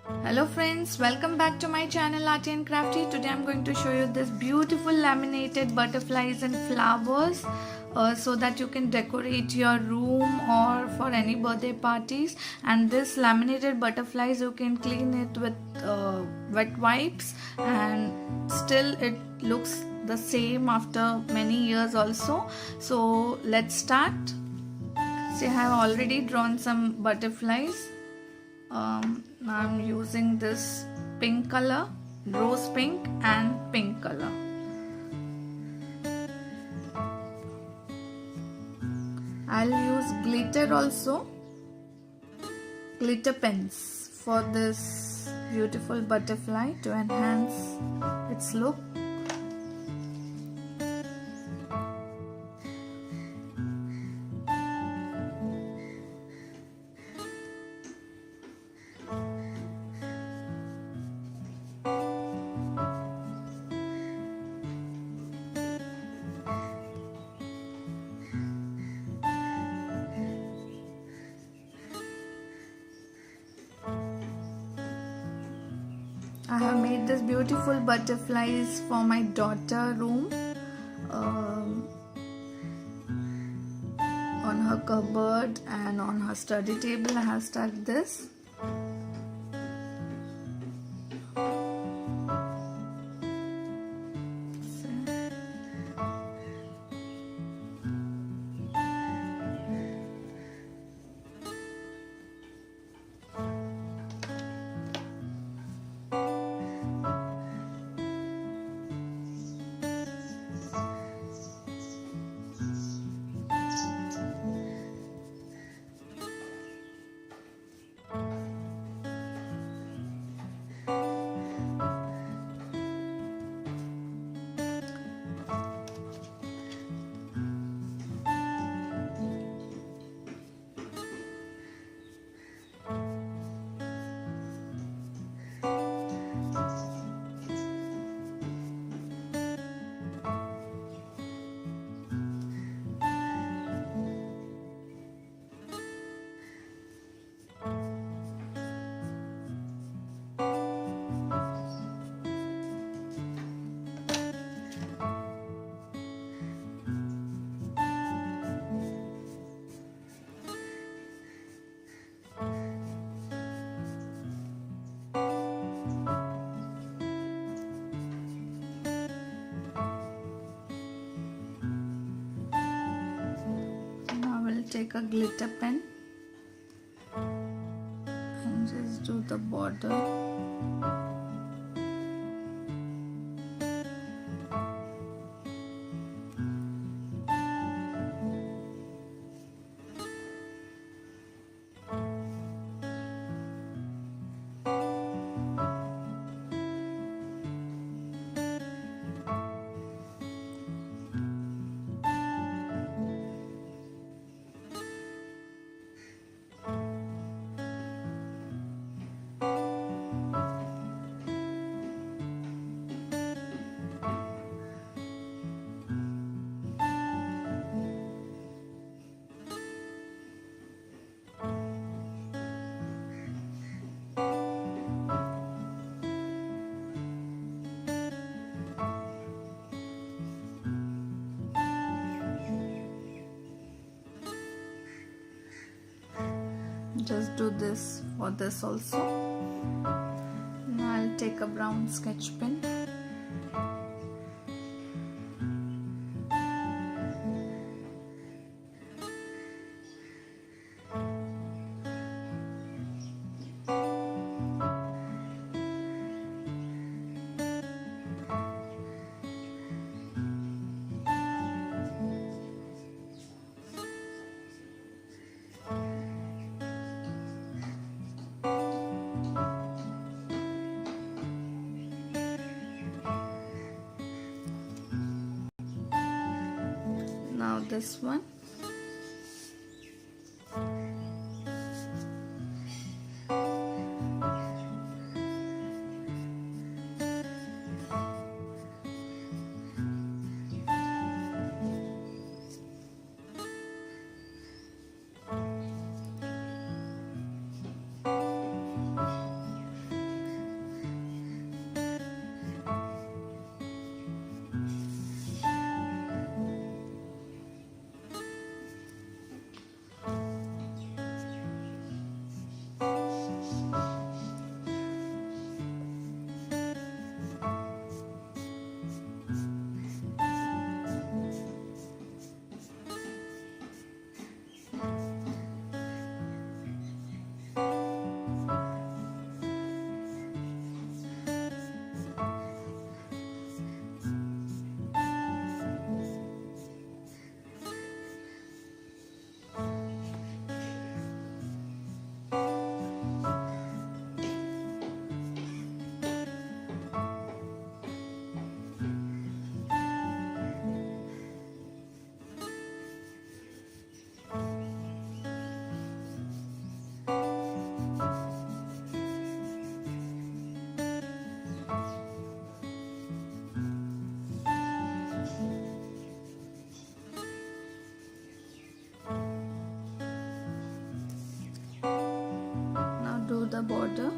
Hello friends, welcome back to my channel Arty and Crafty. Today I'm going to show you this beautiful laminated butterflies and flowers so that you can decorate your room or for any birthday parties. And this laminated butterflies, you can clean it with wet wipes and still it looks the same after many years also. So let's start. See, I have already drawn some butterflies. Now I'm using this pink color, rose pink and pink color. I'll use glitter also, glitter pens for this beautiful butterfly to enhance its look. I have made this beautiful butterflies for my daughter room. On her cupboard and on her study table I have stuck this. Take a glitter pen and just do the border. Just do this for this also. Now I'll take a brown sketch pen. Now this one. border.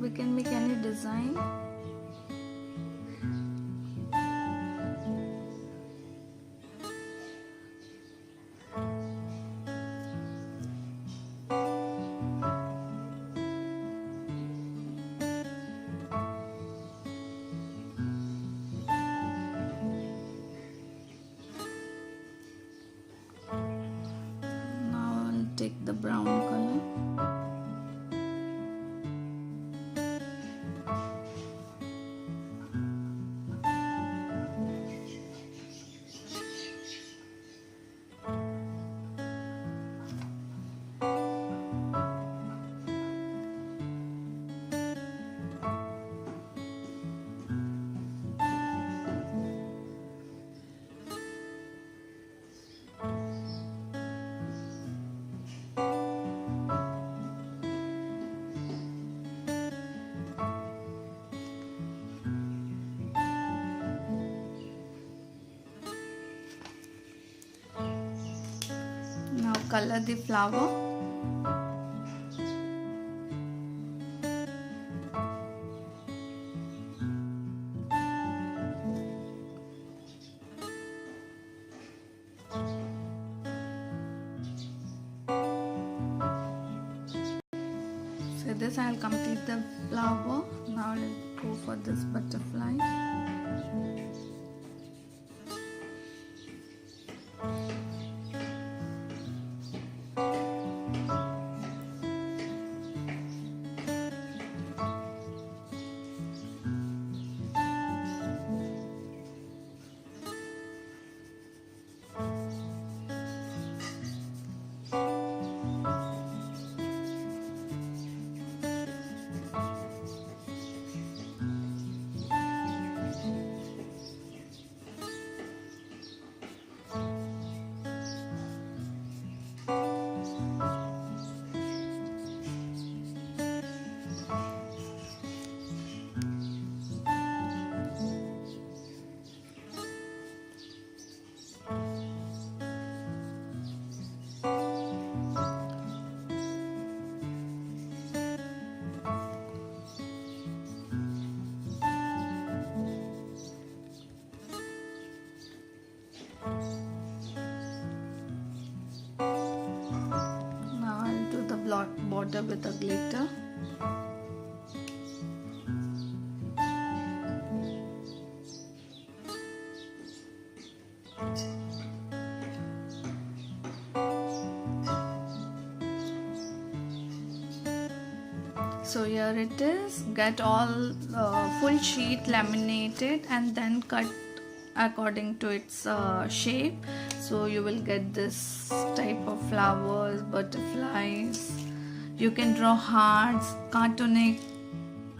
We can make any design. Now I'll take the brown color. Now color the flower. So this I'll complete the flower. Now I'll go for this butterfly. Border with a glitter. So here it is. Get all full sheet laminated and then cut according to its shape. So you will get this type of flowers, butterflies. You can draw hearts, cartoonic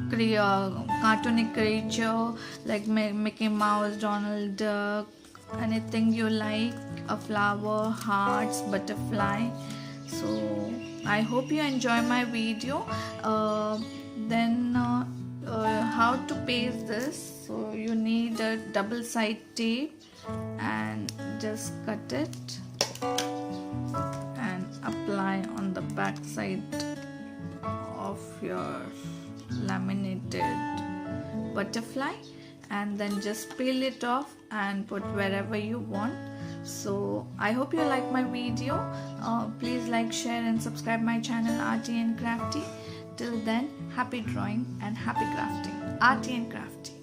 creature like Mickey Mouse, Donald Duck, anything you like, a flower, hearts, butterfly. So I hope you enjoy my video. Then how to paste this? So you need a double side tape and just cut it and apply on the back side of your laminated butterfly, and then just peel it off and put wherever you want. So I hope you like my video. Please like, share and subscribe my channel Arty and Crafty. Till then, happy drawing and happy crafting. Arty and Crafty.